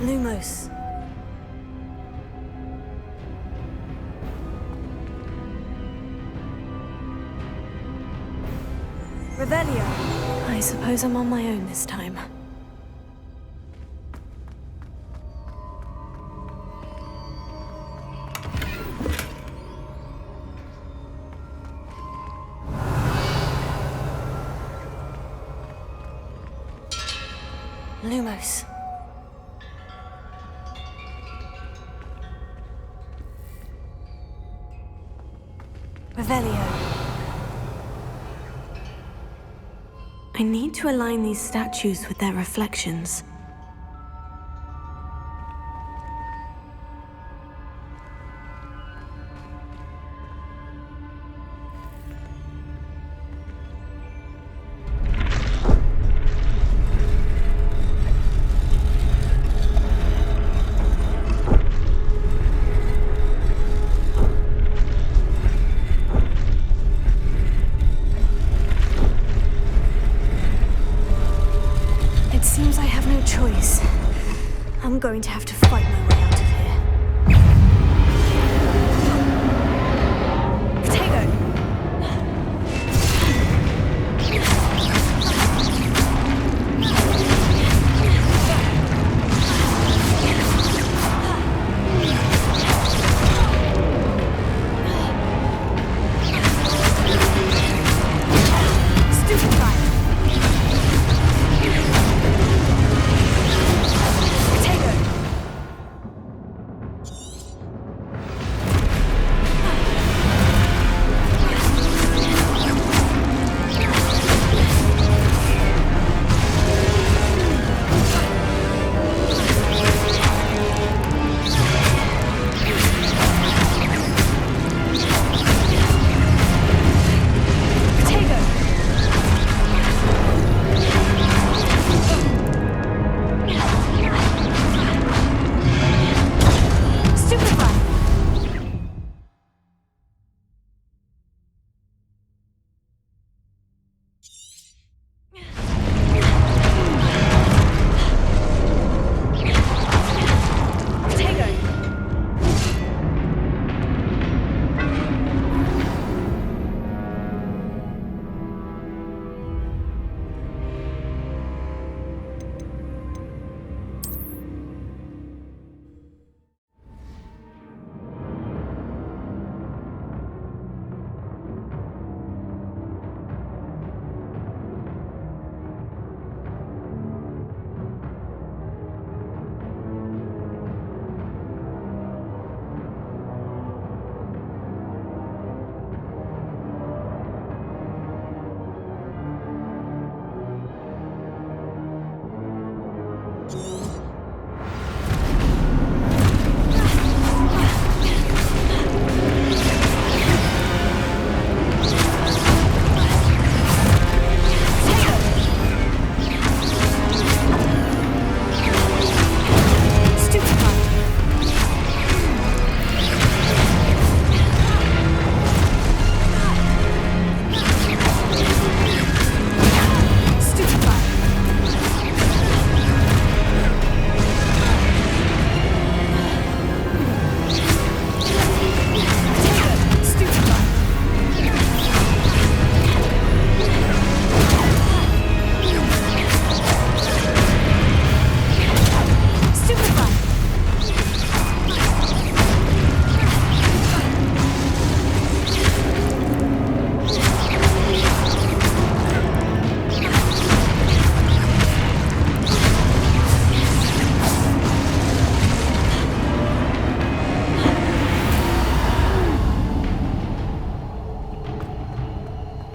Lumos. Revelio. I suppose I'm on my own this time. Lumos. Revelio. I need to align these statues with their reflections. It seems I have no choice. I'm going to have to fight my way out of here. Potato!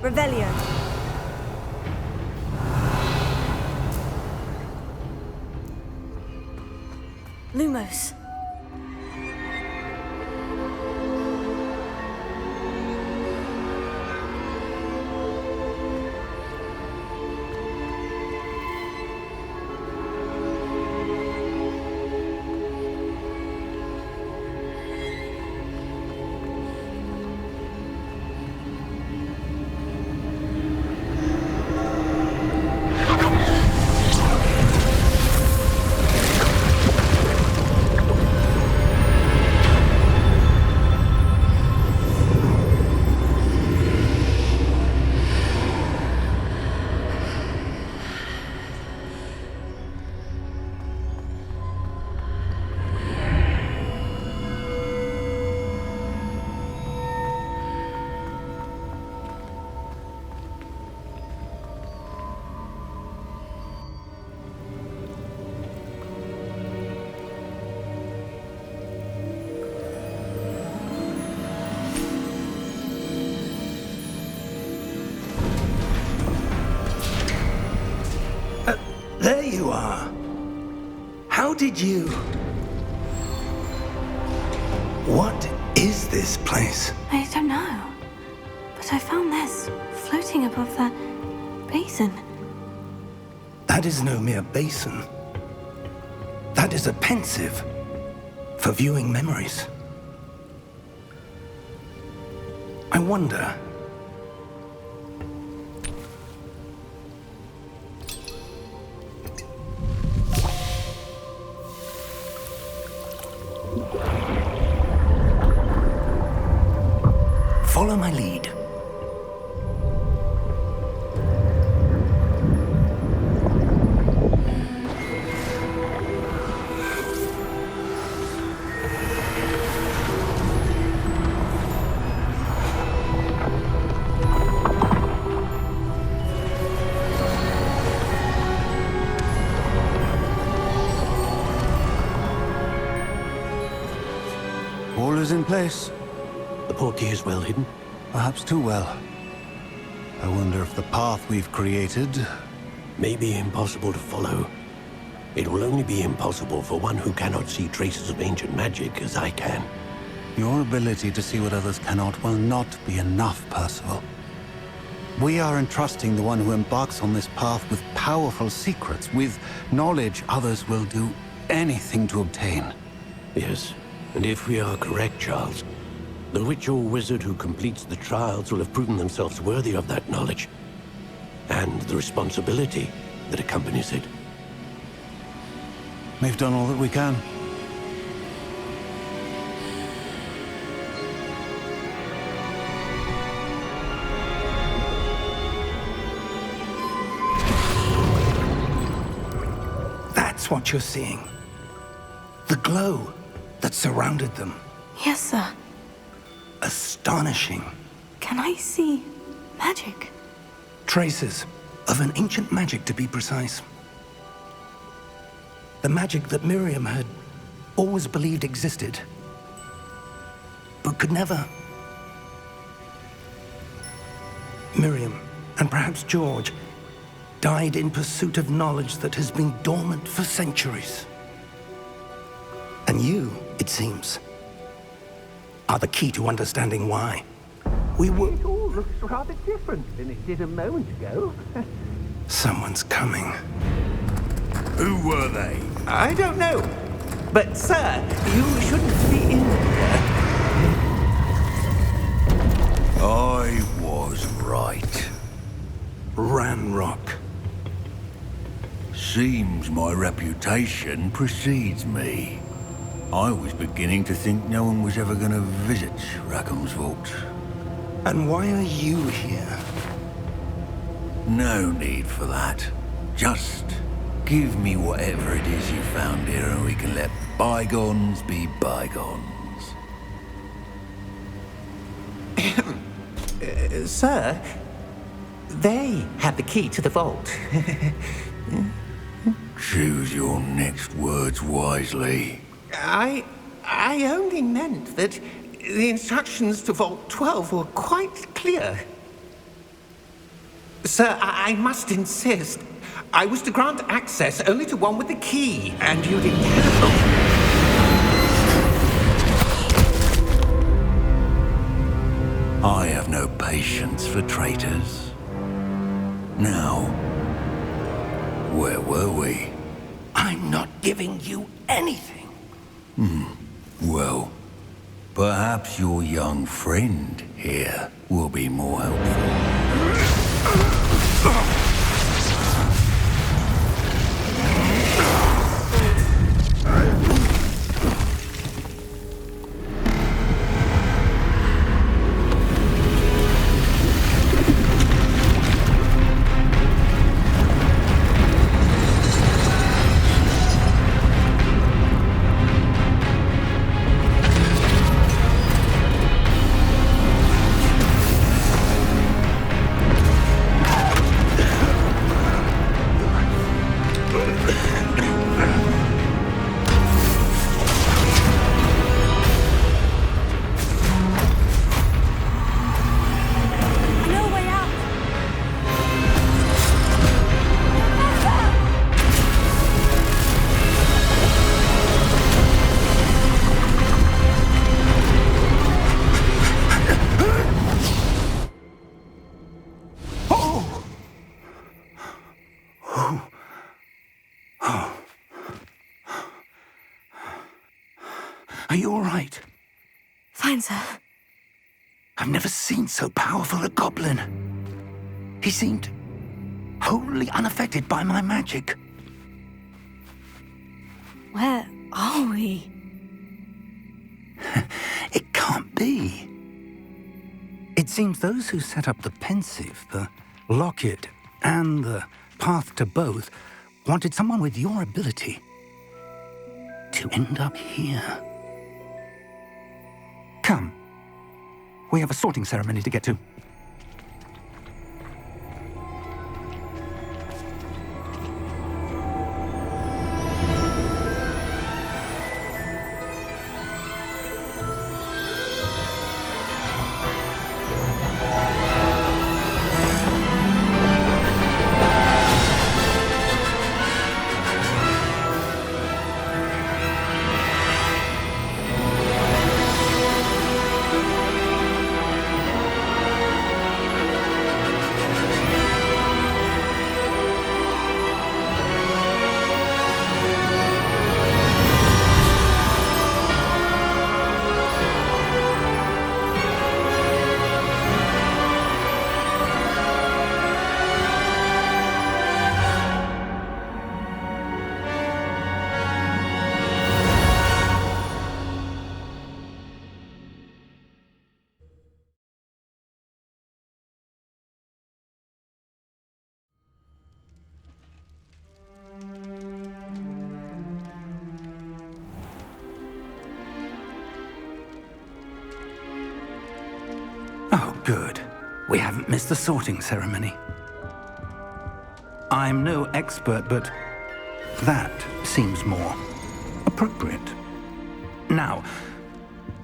Revelio. Lumos. There you are. How did you... What is this place? I don't know. But I found this floating above that basin. That is no mere basin. That is a pensive for viewing memories. I wonder... Follow my lead. All is in place. The portkey is well hidden. Perhaps too well. I wonder if the path we've created... May be impossible to follow. It will only be impossible for one who cannot see traces of ancient magic as I can. Your ability to see what others cannot will not be enough, Percival. We are entrusting the one who embarks on this path with powerful secrets, with knowledge others will do anything to obtain. Yes, and if we are correct, Charles, the witch or wizard who completes the trials will have proven themselves worthy of that knowledge, and the responsibility that accompanies it. We've done all that we can. That's what you're seeing. The glow that surrounded them. Yes, sir. Astonishing. Can I see magic? Traces of an ancient magic, to be precise. The magic that Miriam had always believed existed, but could never. Miriam, and perhaps George, died in pursuit of knowledge that has been dormant for centuries. And you, it seems, are the key to understanding why. We were... It all looks rather different than it did a moment ago. Someone's coming. Who were they? I don't know. But, sir, you shouldn't be in here. I was right. Ranrock. Seems my reputation precedes me. I was beginning to think no one was ever going to visit Rackham's vault. And why are you here? No need for that. Just give me whatever it is you found here and we can let bygones be bygones. Sir, they had the key to the vault. Choose your next words wisely. I only meant that the instructions to Vault 12 were quite clear. Sir, I must insist. I was to grant access only to one with the key, and you didn't have... I have no patience for traitors. Now, where were we? I'm not giving you anything. Well, perhaps your young friend here will be more helpful. I know a way out. Are you all right? Fine, sir. I've never seen so powerful a goblin. He seemed wholly unaffected by my magic. Where are we? It can't be. It seems those who set up the pensive, the locket, and the path to both wanted someone with your ability to end up here. Come. We have a sorting ceremony to get to. Oh, good. We haven't missed the sorting ceremony. I'm no expert, but that seems more appropriate. Now,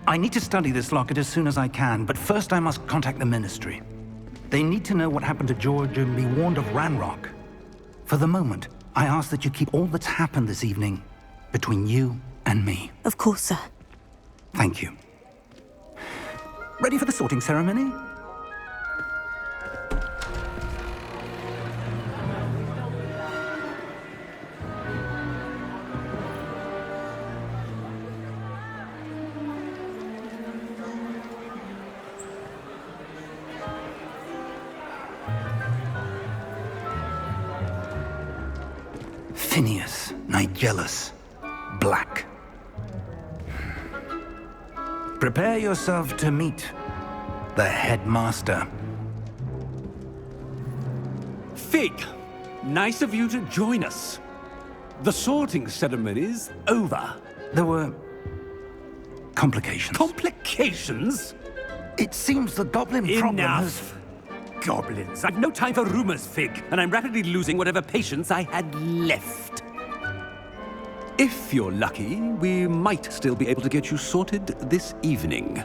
I need to study this locket as soon as I can, but first I must contact the Ministry. They need to know what happened to George and be warned of Ranrock. For the moment, I ask that you keep all that's happened this evening between you and me. Of course, sir. Thank you. Ready for the sorting ceremony? Phineas Nigellus Black. Prepare yourself to meet the headmaster. Fig, nice of you to join us. The sorting ceremony's over. There were complications. Complications? It seems the goblin problem has... Enough! Goblins. I've no time for rumors, Fig, and I'm rapidly losing whatever patience I had left. If you're lucky, we might still be able to get you sorted this evening.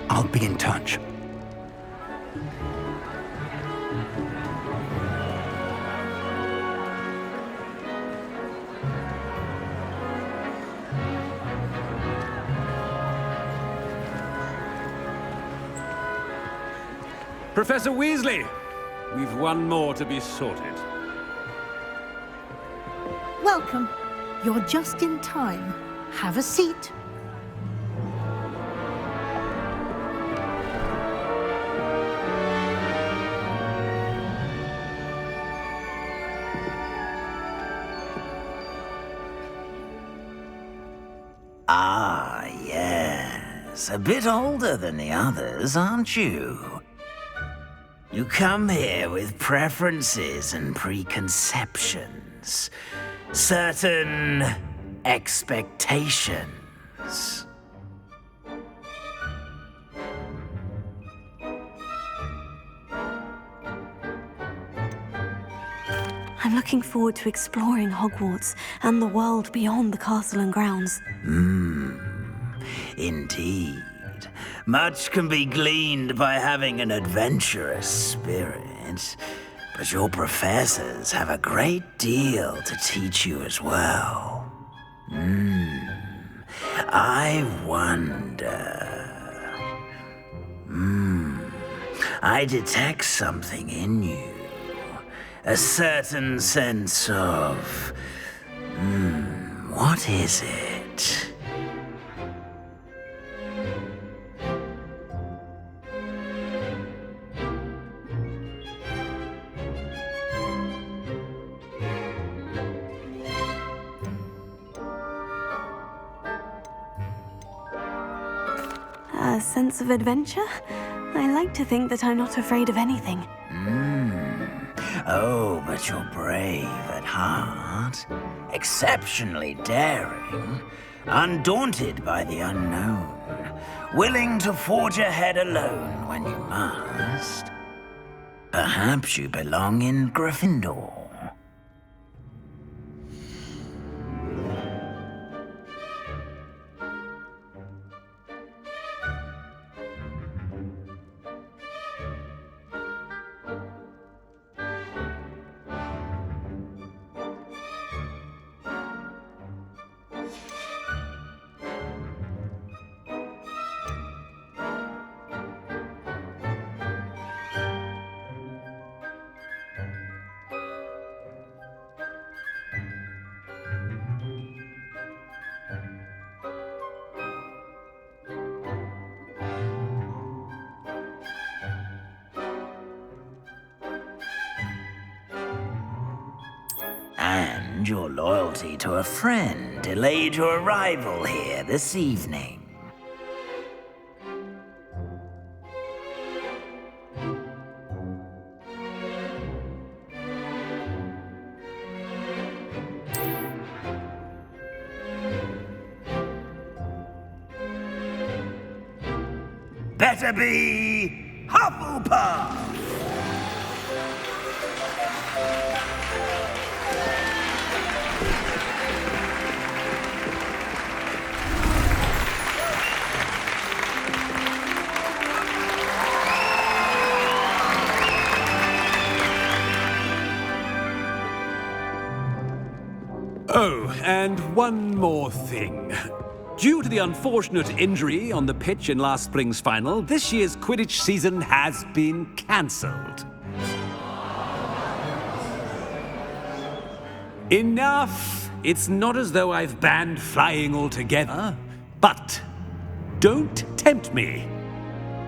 I'll be in touch. Professor Weasley, we've one more to be sorted. Welcome. You're just in time. Have a seat. Ah, yes. A bit older than the others, aren't you? You come here with preferences and preconceptions. Certain expectations. I'm looking forward to exploring Hogwarts and the world beyond the castle and grounds. Indeed. Much can be gleaned by having an adventurous spirit, but your professors have a great deal to teach you as well. I wonder... I detect something in you. A certain sense of... What is it? A sense of adventure? I like to think that I'm not afraid of anything. Oh, but you're brave at heart, exceptionally daring, undaunted by the unknown, willing to forge ahead alone when you must. Perhaps you belong in Gryffindor. And your loyalty to a friend delayed your arrival here this evening. Better be Hufflepuff! Oh, and one more thing. Due to the unfortunate injury on the pitch in last spring's final, this year's Quidditch season has been cancelled. Enough! It's not as though I've banned flying altogether, but don't tempt me.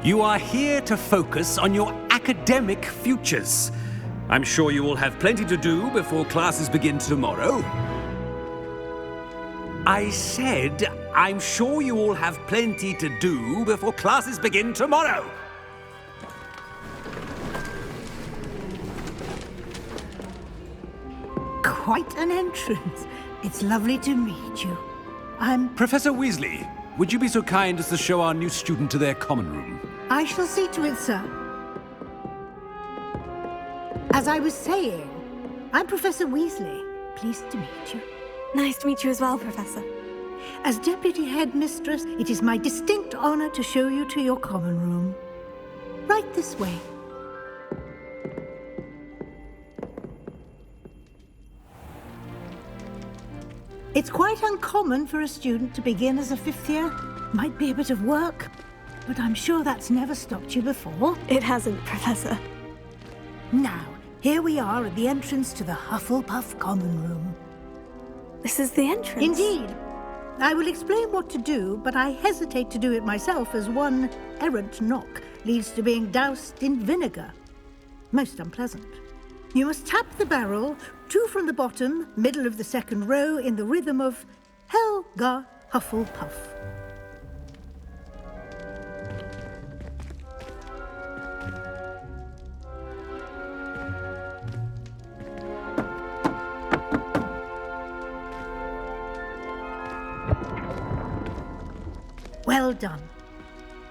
You are here to focus on your academic futures. I'm sure you will have plenty to do before classes begin tomorrow. I said, I'm sure you all have plenty to do before classes begin tomorrow. Quite an entrance. It's lovely to meet you. I'm... Professor Weasley, would you be so kind as to show our new student to their common room? I shall see to it, sir. As I was saying, I'm Professor Weasley. Pleased to meet you. Nice to meet you as well, Professor. As Deputy Headmistress, it is my distinct honor to show you to your common room. Right this way. It's quite uncommon for a student to begin as a fifth year. Might be a bit of work, but I'm sure that's never stopped you before. It hasn't, Professor. Now, here we are at the entrance to the Hufflepuff Common Room. This is the entrance? Indeed. I will explain what to do, but I hesitate to do it myself as one errant knock leads to being doused in vinegar. Most unpleasant. You must tap the barrel, 2 from the bottom, middle of the second row, in the rhythm of Helga Hufflepuff. Well done.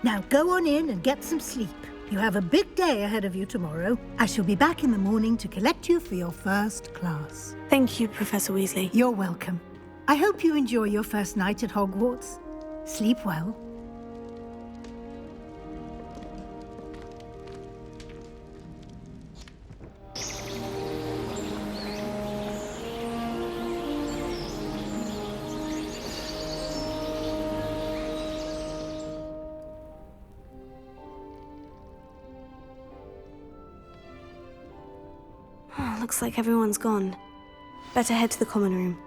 Now go on in and get some sleep. You have a big day ahead of you tomorrow. I shall be back in the morning to collect you for your first class. Thank you, Professor Weasley. You're welcome. I hope you enjoy your first night at Hogwarts. Sleep well. Looks like everyone's gone. Better head to the common room.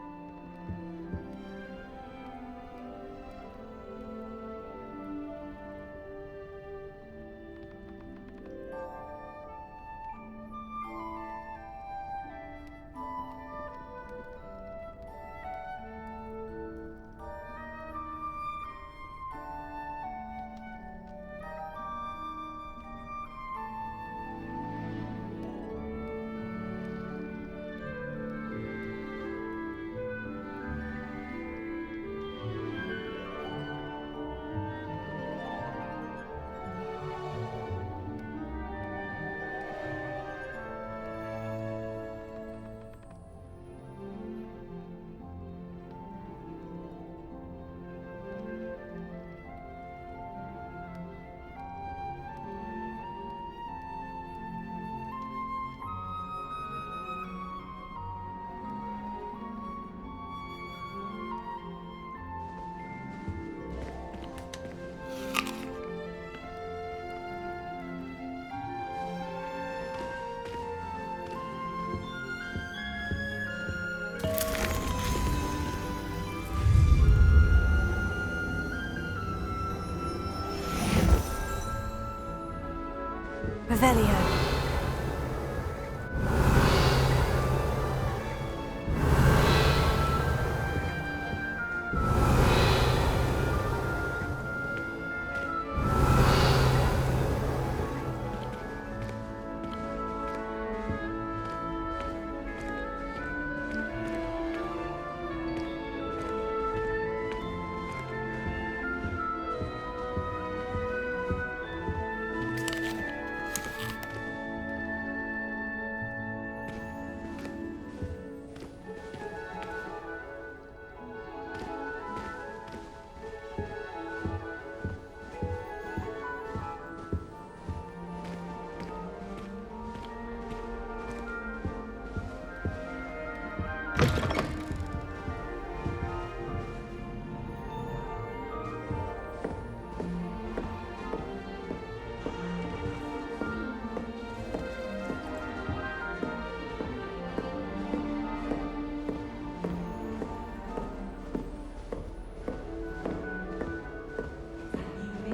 Revelio.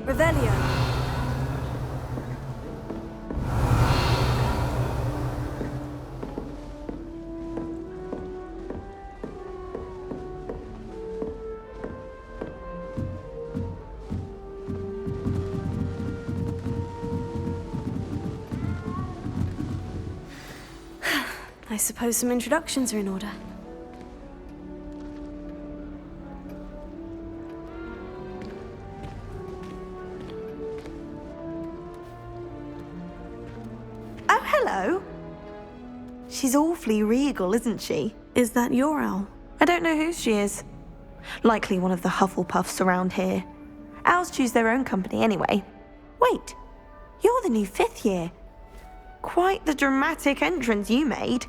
Revelio. I suppose some introductions are in order. Oh, hello. She's awfully regal, isn't she? Is that your owl? I don't know who she is. Likely one of the Hufflepuffs around here. Owls choose their own company anyway. Wait, you're the new 5th year. Quite the dramatic entrance you made.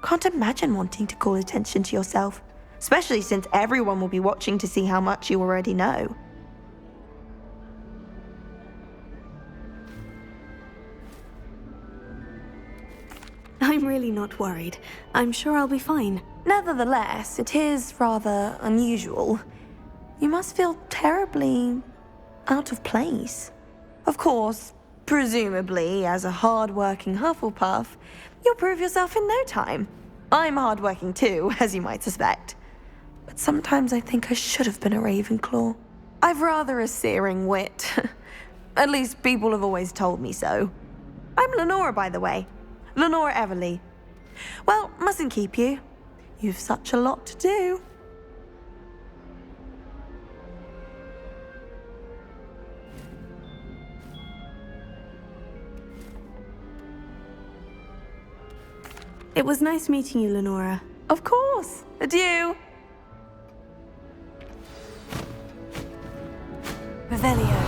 Can't imagine wanting to call attention to yourself, especially since everyone will be watching to see how much you already know. I'm really not worried. I'm sure I'll be fine. Nevertheless, it is rather unusual. You must feel terribly out of place. Of course, presumably, as a hard-working Hufflepuff, you'll prove yourself in no time. I'm hard-working too, as you might suspect. But sometimes I think I should have been a Ravenclaw. I've rather a searing wit. At least people have always told me so. I'm Lenora, by the way. Lenora Everly. Well, mustn't keep you. You've such a lot to do. It was nice meeting you, Lenora. Of course. Adieu. Revelio.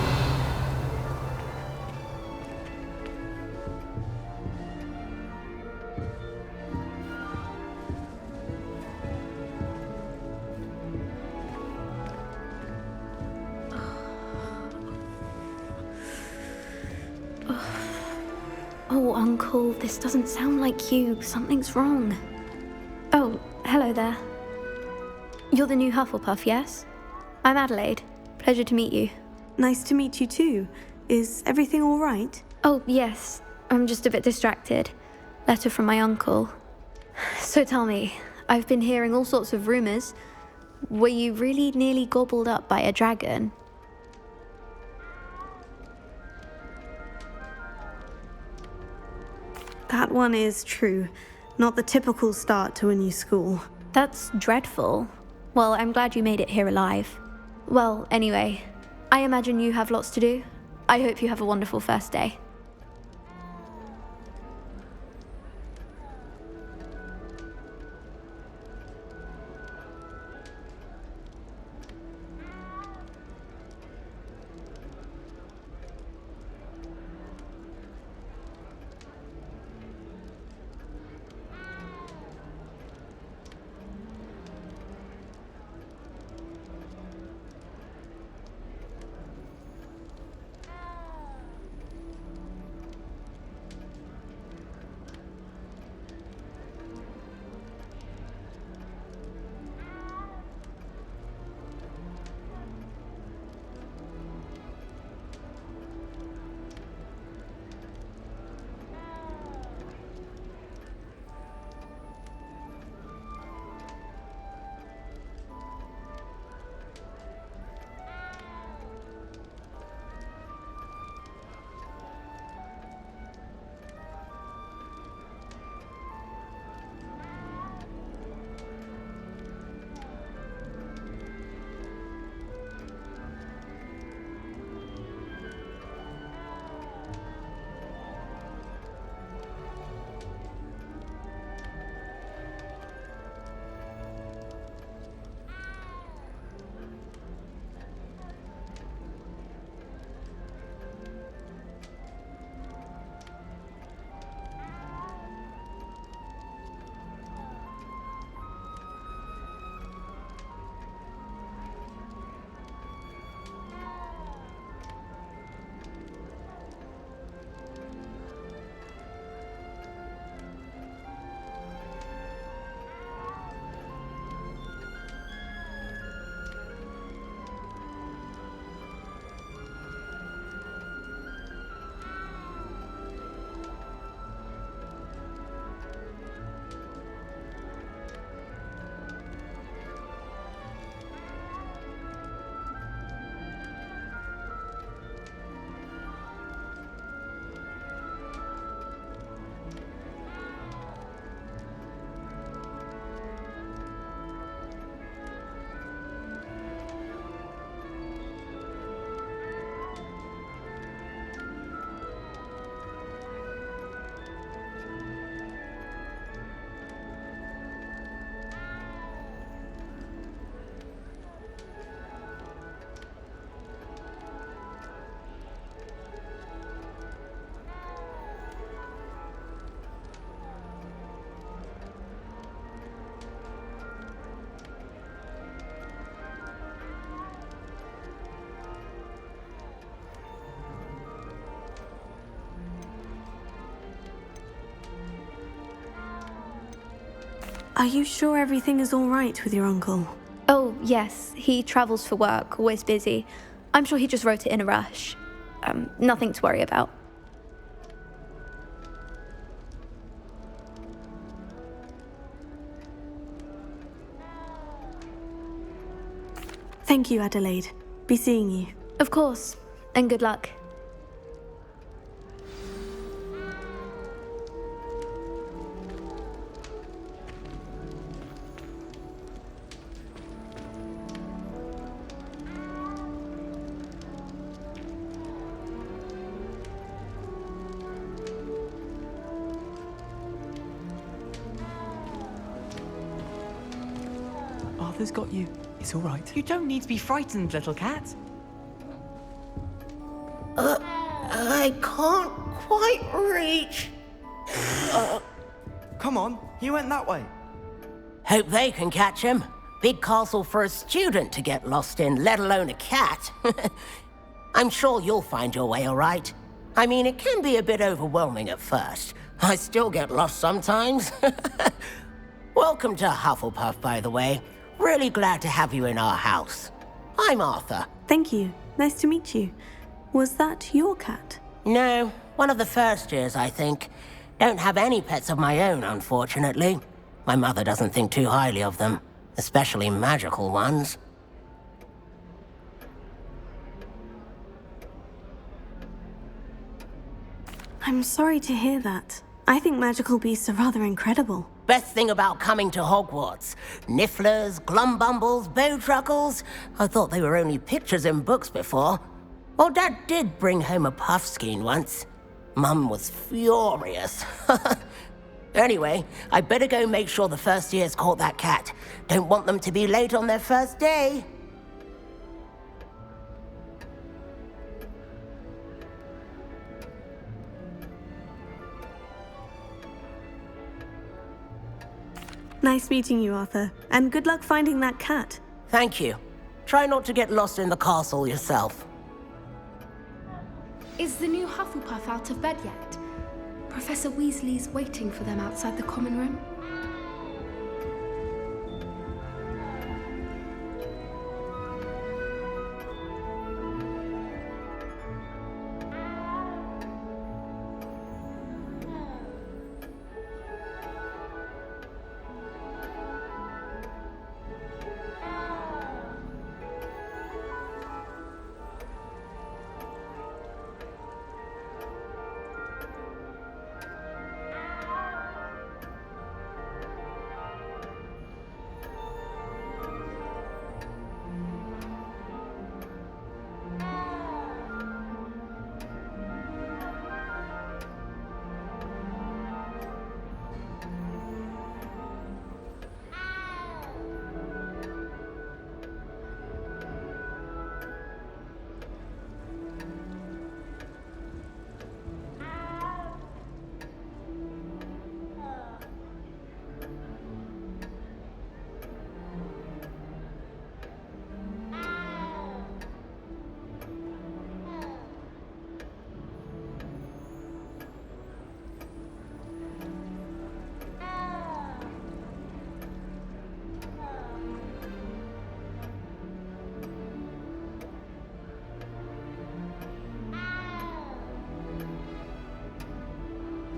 Oh, Uncle, this doesn't sound like you. Something's wrong. Oh, hello there. You're the new Hufflepuff, yes? I'm Adelaide. Pleasure to meet you. Nice to meet you too. Is everything all right? Oh, yes. I'm just a bit distracted. Letter from my uncle. So tell me, I've been hearing all sorts of rumors. Were you really nearly gobbled up by a dragon? That one is true. Not the typical start to a new school. That's dreadful. Well, I'm glad you made it here alive. Well, anyway, I imagine you have lots to do. I hope you have a wonderful first day. Are you sure everything is all right with your uncle? Oh, yes. He travels for work, always busy. I'm sure he just wrote it in a rush. Nothing to worry about. Thank you, Adelaide. Be seeing you. Of course. And good luck. Arthur's got you. It's all right. You don't need to be frightened, little cat. I can't quite reach. Come on, he went that way. Hope they can catch him. Big castle for a student to get lost in, let alone a cat. I'm sure you'll find your way all right. I mean, it can be a bit overwhelming at first. I still get lost sometimes. Welcome to Hufflepuff, by the way. Really glad to have you in our house. I'm Arthur. Thank you. Nice to meet you. Was that your cat? No, one of the first years, I think. Don't have any pets of my own, unfortunately. My mother doesn't think too highly of them, especially magical ones. I'm sorry to hear that. I think magical beasts are rather incredible. Best thing about coming to Hogwarts. Nifflers, glumbumbles, bowtruckles. I thought they were only pictures in books before. Well, Dad did bring home a puffskein once. Mum was furious. Anyway, I better go make sure the first years caught that cat. Don't want them to be late on their first day. Nice meeting you, Arthur. And good luck finding that cat. Thank you. Try not to get lost in the castle yourself. Is the new Hufflepuff out of bed yet? Professor Weasley's waiting for them outside the common room.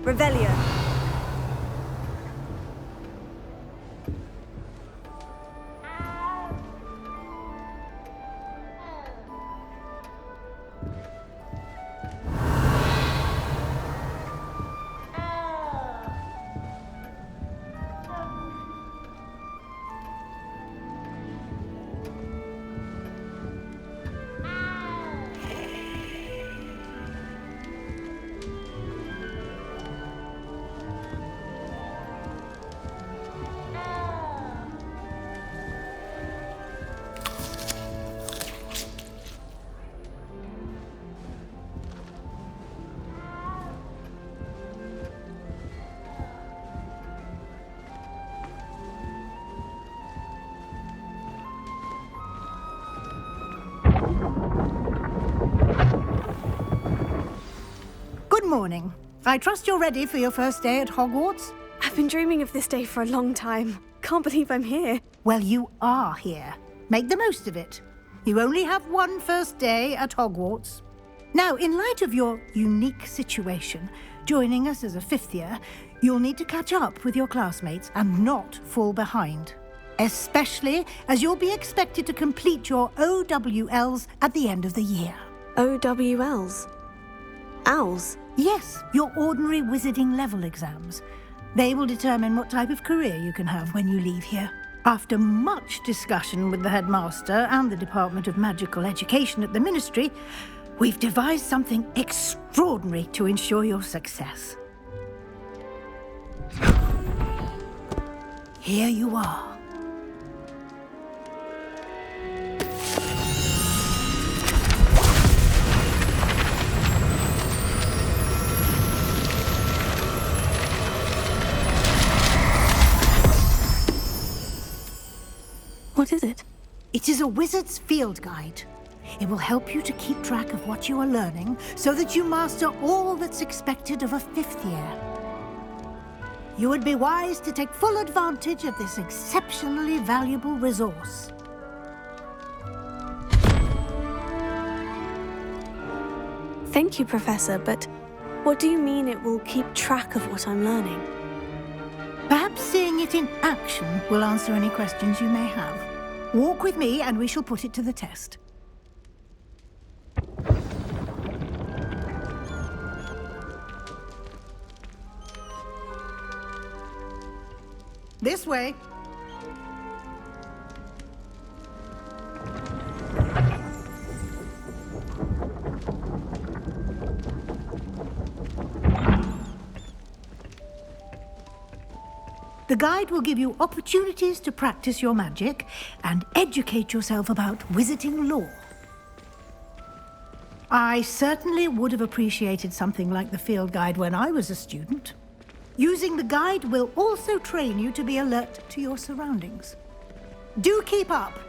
Revelio. Good morning. I trust you're ready for your first day at Hogwarts? I've I've been dreaming of this day for a long time. Can't believe I'm here. Well, you are here. Make the most of it. You only have one first day at Hogwarts. Now, in light of your unique situation, joining us as a fifth year, you'll need to catch up with your classmates and not fall behind. Especially as you'll be expected to complete your OWLs at the end of the year. OWLs? Owls? Yes, your ordinary wizarding level exams. They will determine what type of career you can have when you leave here. After much discussion with the headmaster and the Department of Magical Education at the Ministry, we've devised something extraordinary to ensure your success. Here you are. What is it? It is a wizard's field guide. It will help you to keep track of what you are learning so that you master all that's expected of a fifth year. You would be wise to take full advantage of this exceptionally valuable resource. Thank you, Professor, but what do you mean it will keep track of what I'm learning? Perhaps seeing it in action will answer any questions you may have. Walk with me and we shall put it to the test. This way. The guide will give you opportunities to practice your magic and educate yourself about wizarding lore. I certainly would have appreciated something like the field guide when I was a student. Using the guide will also train you to be alert to your surroundings. Do keep up!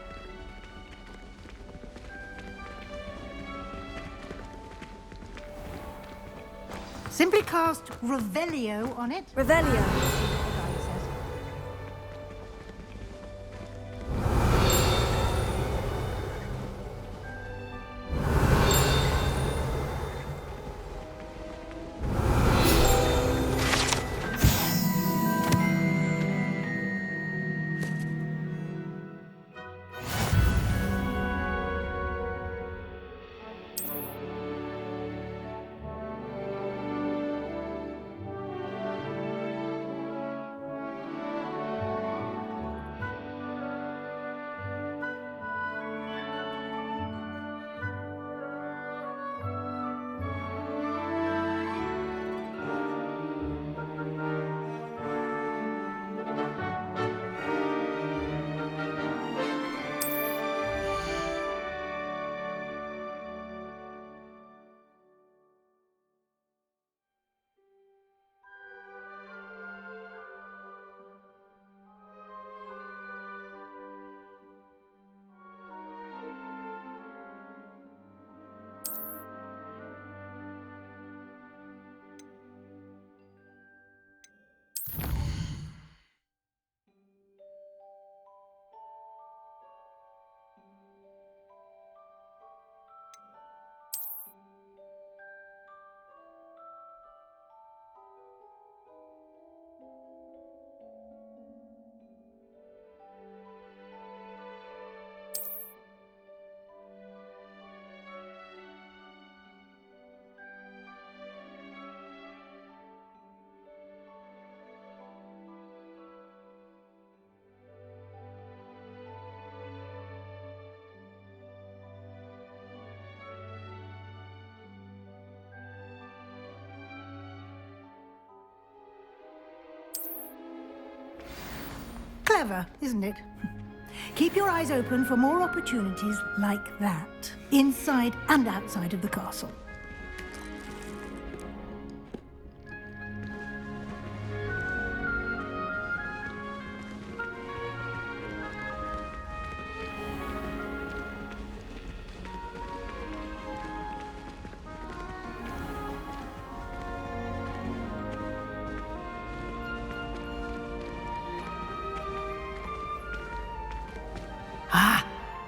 Simply cast Revelio on it. Revelio. Clever, isn't it? Keep your eyes open for more opportunities like that, inside and outside of the castle.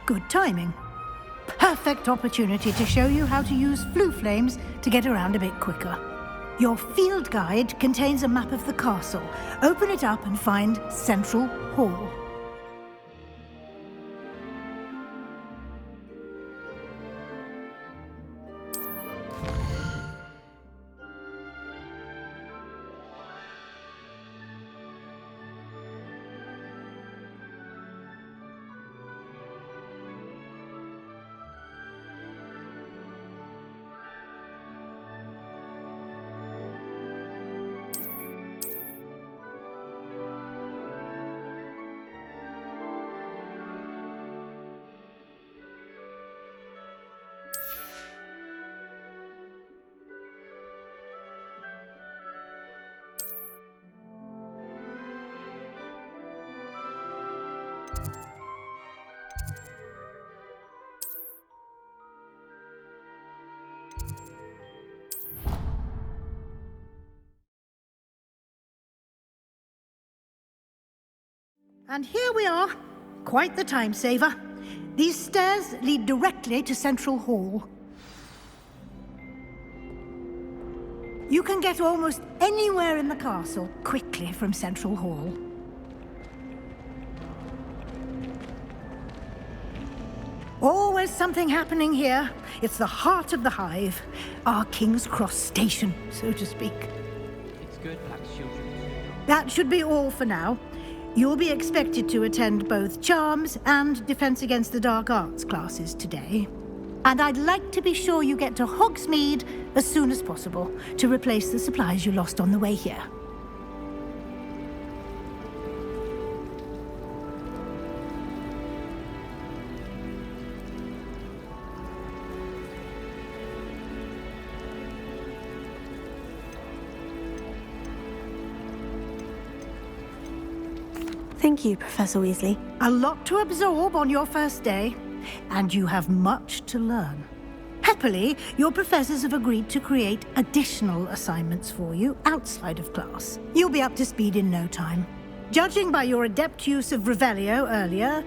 Good timing. Perfect opportunity to show you how to use flue flames to get around a bit quicker. Your field guide contains a map of the castle. Open it up and find Central Hall. And here we are. Quite the time saver. These stairs lead directly to Central Hall. You can get almost anywhere in the castle quickly from Central Hall. Always something happening here. It's the heart of the hive. Our King's Cross station, so to speak. It's good, perhaps children. That should be all for now. You'll be expected to attend both Charms and Defense Against the Dark Arts classes today. And I'd like to be sure you get to Hogsmeade as soon as possible to replace the supplies you lost on the way here. Thank you, Professor Weasley. A lot to absorb on your first day, and you have much to learn. Happily, your professors have agreed to create additional assignments for you outside of class. You'll be up to speed in no time. Judging by your adept use of Revelio earlier,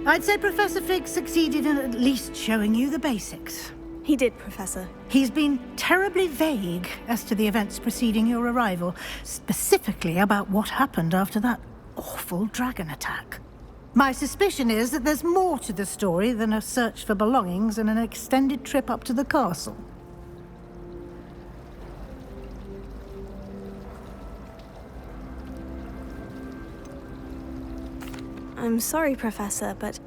I'd say Professor Fig succeeded in at least showing you the basics. He did, Professor. He's been terribly vague as to the events preceding your arrival, specifically about what happened after that awful dragon attack. My suspicion is that there's more to the story than a search for belongings and an extended trip up to the castle. I'm sorry, Professor, but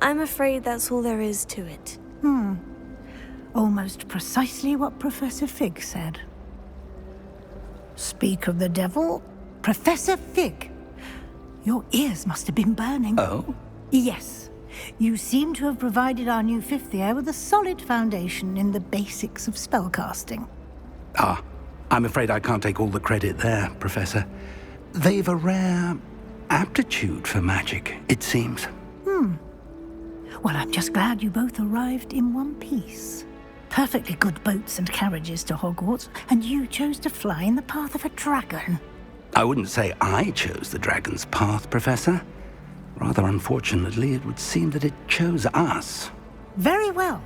I'm afraid that's all there is to it. Almost precisely what Professor Fig said. Speak of the devil, Professor Fig. Your ears must have been burning. Oh? Yes. You seem to have provided our new fifth year with a solid foundation in the basics of spellcasting. Ah, I'm afraid I can't take all the credit there, Professor. They've a rare aptitude for magic, it seems. Well, I'm just glad you both arrived in one piece. Perfectly good boats and carriages to Hogwarts, and you chose to fly in the path of a dragon. I wouldn't say I chose the dragon's path, Professor. Rather unfortunately, it would seem that it chose us. Very well.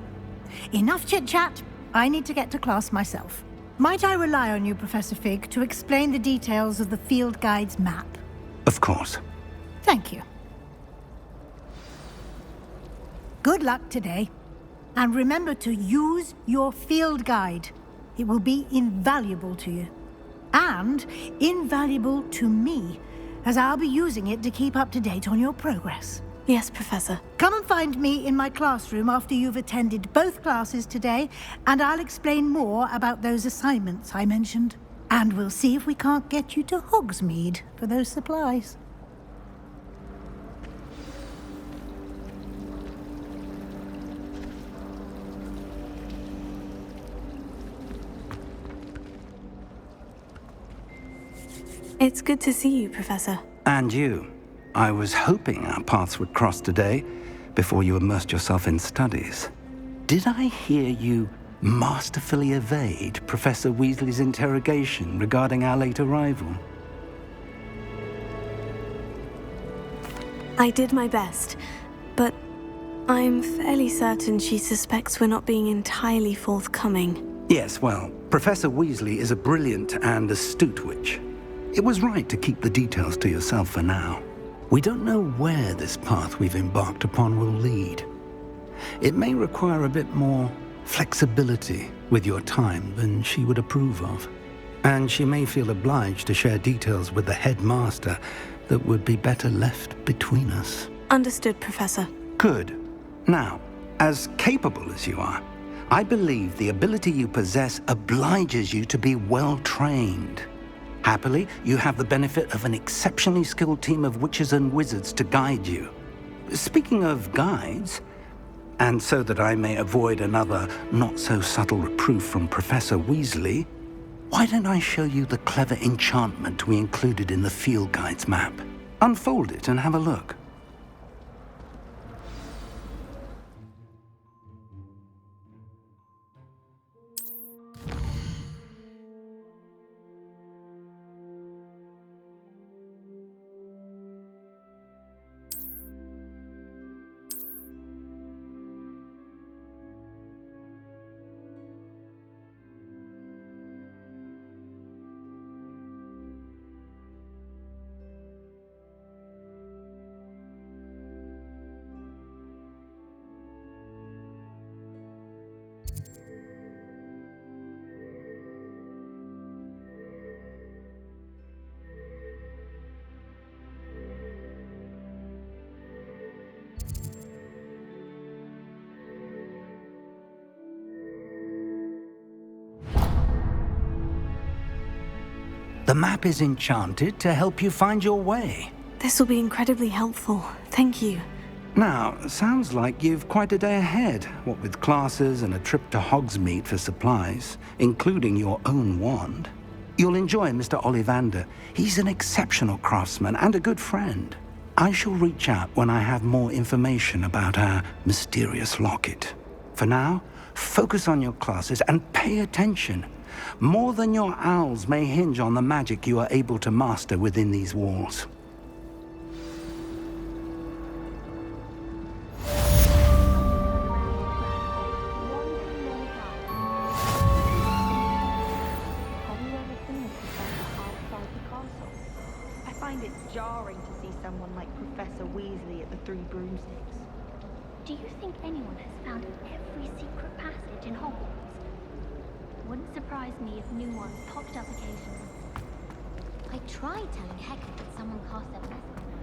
Enough chit-chat. I need to get to class myself. Might I rely on you, Professor Fig, to explain the details of the field guide's map? Of course. Thank you. Good luck today. And remember to use your field guide. It will be invaluable to you. And invaluable to me, as I'll be using it to keep up to date on your progress. Yes, Professor. Come and find me in my classroom after you've attended both classes today, and I'll explain more about those assignments I mentioned. And we'll see if we can't get you to Hogsmeade for those supplies. It's good to see you, Professor. And you. I was hoping our paths would cross today, before you immersed yourself in studies. Did I hear you masterfully evade Professor Weasley's interrogation regarding our late arrival? I did my best, but I'm fairly certain she suspects we're not being entirely forthcoming. Yes, well, Professor Weasley is a brilliant and astute witch. It was right to keep the details to yourself for now. We don't know where this path we've embarked upon will lead. It may require a bit more flexibility with your time than she would approve of. And she may feel obliged to share details with the headmaster that would be better left between us. Understood, Professor. Good. Now, as capable as you are, I believe the ability you possess obliges you to be well trained. Happily, you have the benefit of an exceptionally skilled team of witches and wizards to guide you. Speaking of guides, and so that I may avoid another not-so-subtle reproof from Professor Weasley, why don't I show you the clever enchantment we included in the field guide's map? Unfold it and have a look. The map is enchanted to help you find your way. This will be incredibly helpful. Thank you. Now, sounds like you've quite a day ahead, what with classes and a trip to Hogsmeade for supplies, including your own wand. You'll enjoy Mr. Ollivander. He's an exceptional craftsman and a good friend. I shall reach out when I have more information about our mysterious locket. For now, focus on your classes and pay attention. More than your owls may hinge on the magic you are able to master within these walls. I find it jarring to see someone like Professor Weasley at the Three Broomsticks. Do you think anyone has found every secret passage in Hogwarts? Wouldn't surprise me if new ones popped up occasionally. I tried telling Hector that someone cast their blessing on her.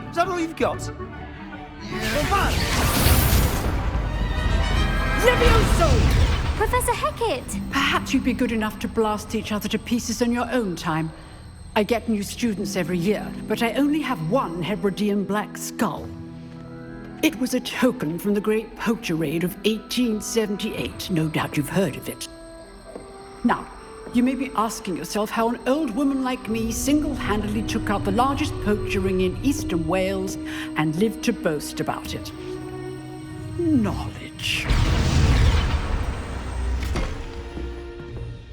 Is that all you've got? Levioso! Professor Hecat! Perhaps you'd be good enough to blast each other to pieces in your own time. I get new students every year, but I only have one Hebridean black skull. It was a token from the Great Poacher Raid of 1878. No doubt you've heard of it. Now, you may be asking yourself how an old woman like me single-handedly took out the largest poacher ring in eastern Wales and lived to boast about it. Knowledge.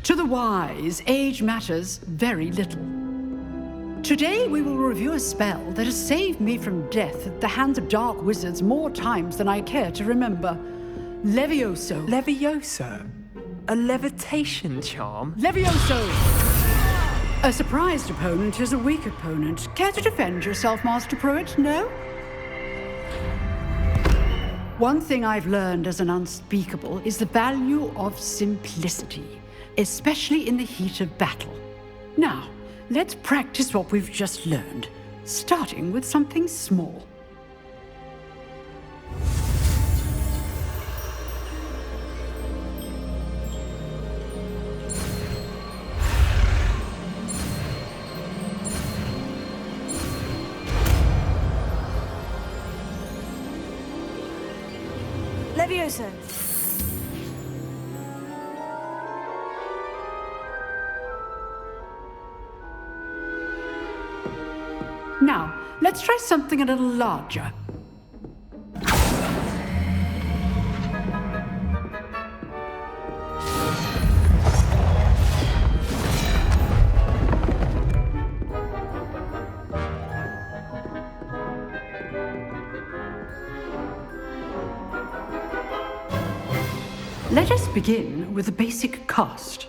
To the wise, age matters very little. Today we will review a spell that has saved me from death at the hands of dark wizards more times than I care to remember. Levioso. Levioso? A levitation charm? Levioso! A surprised opponent is a weak opponent. Care to defend yourself, Master Pruitt? No? One thing I've learned as an unspeakable is the value of simplicity, especially in the heat of battle. Now, let's practice what we've just learned, starting with something small. Levioso. Now, let's try something a little larger. Let us begin with the basic cast.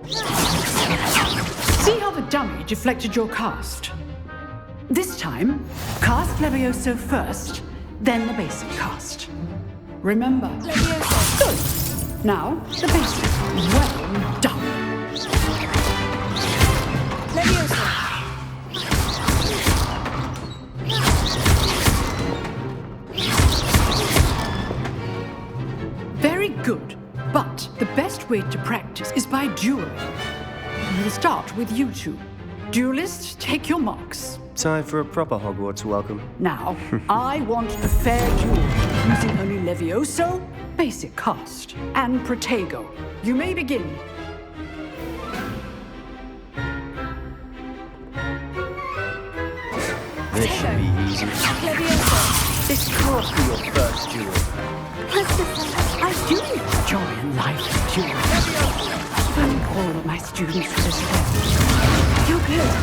See how the dummy deflected your cast? This time, cast Levioso first, then the basic cast. Remember. Levioso. Good. Now, the basic. Well done. Levioso. Very good. But the best way to practice is by dueling. We'll start with you two. Duelists, take your marks. Time for a proper Hogwarts welcome. Now, I want a fair duel, using only Levioso, basic cast, and Protego. You may begin. This should be easy. Levioso. This can't be your first duel. I do enjoy a lively duel. Thank all of my students for this event. You're good.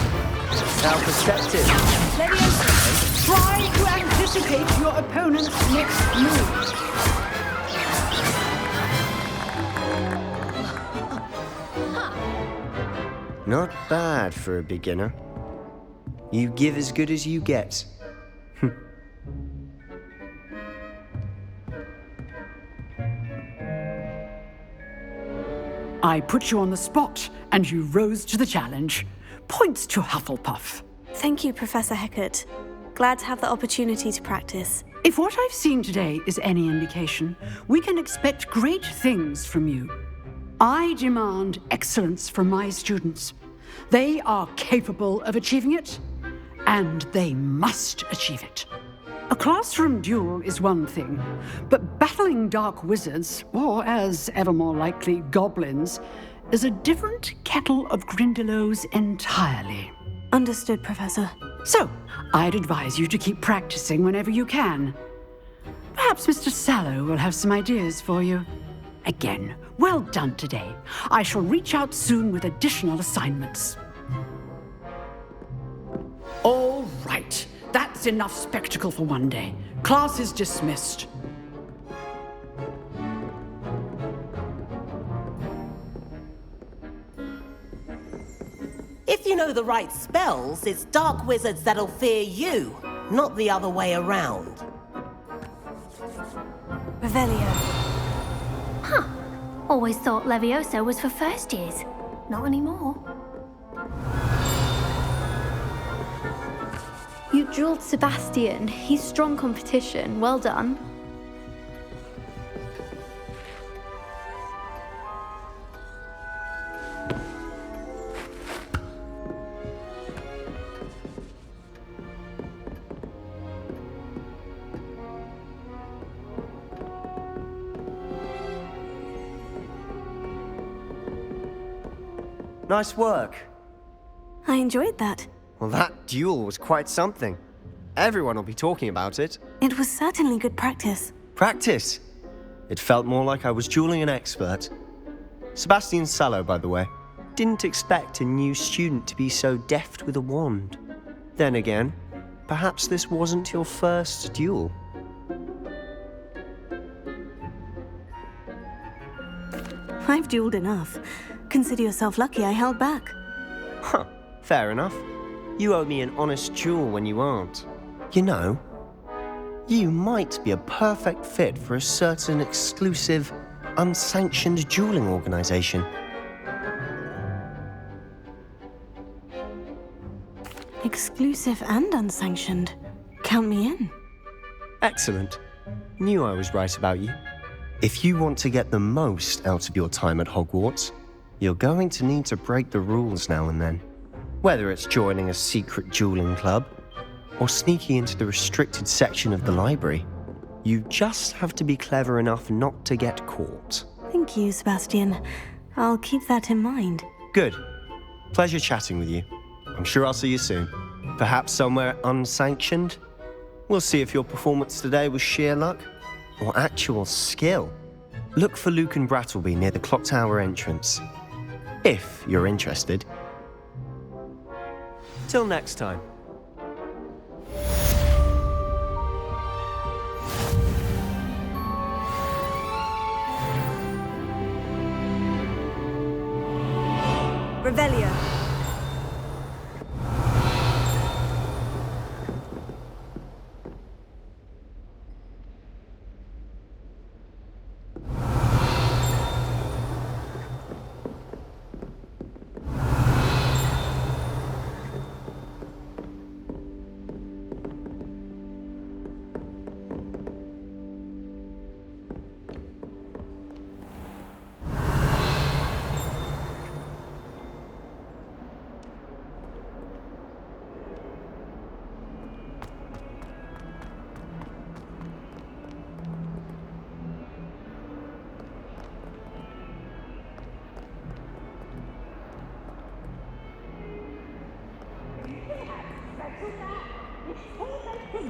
How perceptive. Levioso, try to anticipate your opponent's next move. Not bad for a beginner. You give as good as you get. I put you on the spot, and you rose to the challenge. Points to Hufflepuff. Thank you, Professor Hecat. Glad to have the opportunity to practice. If what I've seen today is any indication, we can expect great things from you. I demand excellence from my students. They are capable of achieving it, and they must achieve it. A classroom duel is one thing, but battling dark wizards, or as ever more likely, goblins, is a different kettle of Grindylows entirely. Understood, Professor. So, I'd advise you to keep practicing whenever you can. Perhaps Mr. Sallow will have some ideas for you. Again, well done today. I shall reach out soon with additional assignments. All right. That's enough spectacle for one day. Class is dismissed. If you know the right spells, it's dark wizards that'll fear you, not the other way around. Revelio. Huh. Always thought Levioso was for first years. Not anymore. You dueled Sebastian. He's strong competition. Well done. Nice work. I enjoyed that. Well, that duel was quite something. Everyone will be talking about it. It was certainly good practice. Practice? It felt more like I was dueling an expert. Sebastian Sallow, by the way. Didn't expect a new student to be so deft with a wand. Then again, perhaps this wasn't your first duel. I've dueled enough. Consider yourself lucky I held back. Huh, fair enough. You owe me an honest duel when you aren't. You know, you might be a perfect fit for a certain exclusive, unsanctioned dueling organization. Exclusive and unsanctioned. Count me in. Excellent. Knew I was right about you. If you want to get the most out of your time at Hogwarts, you're going to need to break the rules now and then. Whether it's joining a secret dueling club, or sneaking into the restricted section of the library, you just have to be clever enough not to get caught. Thank you, Sebastian. I'll keep that in mind. Good. Pleasure chatting with you. I'm sure I'll see you soon. Perhaps somewhere unsanctioned? We'll see if your performance today was sheer luck or actual skill. Look for Luke and Brattleby near the clock tower entrance, if you're interested. Till next time. Revelio.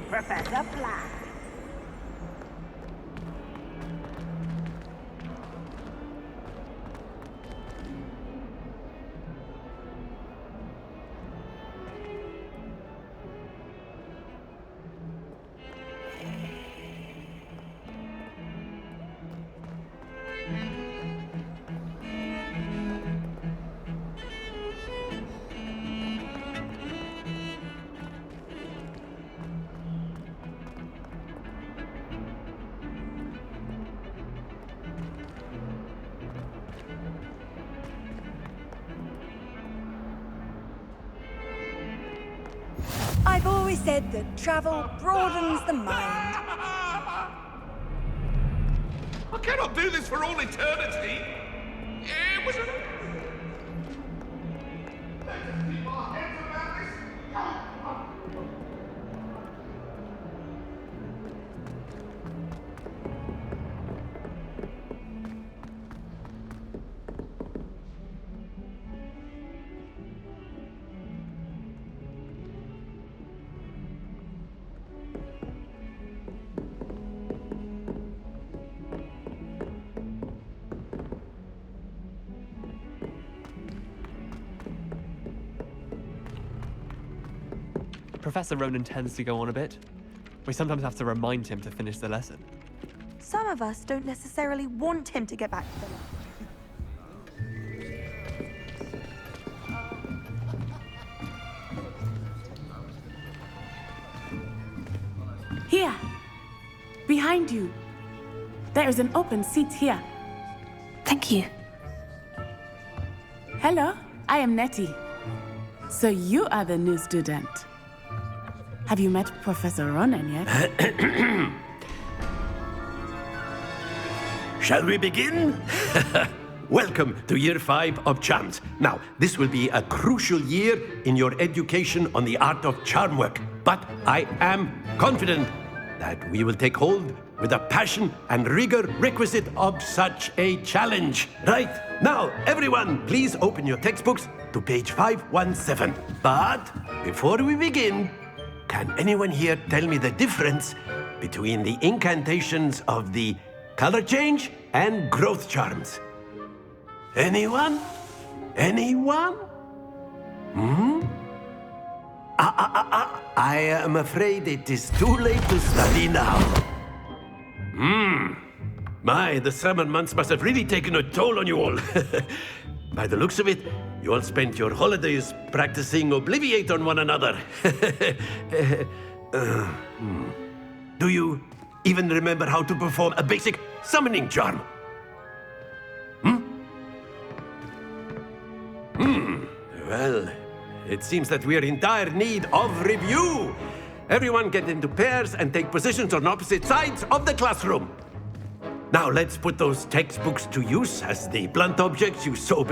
Professor Black. I've always said that travel broadens the mind. I cannot do this for all eternity. It was Professor Ronan tends to go on a bit. We sometimes have to remind him to finish the lesson. Some of us don't necessarily want him to get back to the Here! Behind you! There is an open seat here. Thank you. Hello, I am Nettie. So you are the new student. Have you met Professor Ronan yet? Shall we begin? Welcome to Year 5 of Charms. Now, this will be a crucial year in your education on the art of charm work. But I am confident that we will take hold with the passion and rigor requisite of such a challenge. Right, now, everyone, please open your textbooks to page 517. But before we begin, can anyone here tell me the difference between the incantations of the color change and growth charms? Anyone? Anyone? I am afraid it is too late to study now. My, the summer months must have really taken a toll on you all. By the looks of it, you all spent your holidays practicing Obliviate on one another. Do you even remember how to perform a basic summoning charm? Well, It seems that we are in dire need of review. Everyone get into pairs and take positions on opposite sides of the classroom. Now let's put those textbooks to use as the blunt objects you so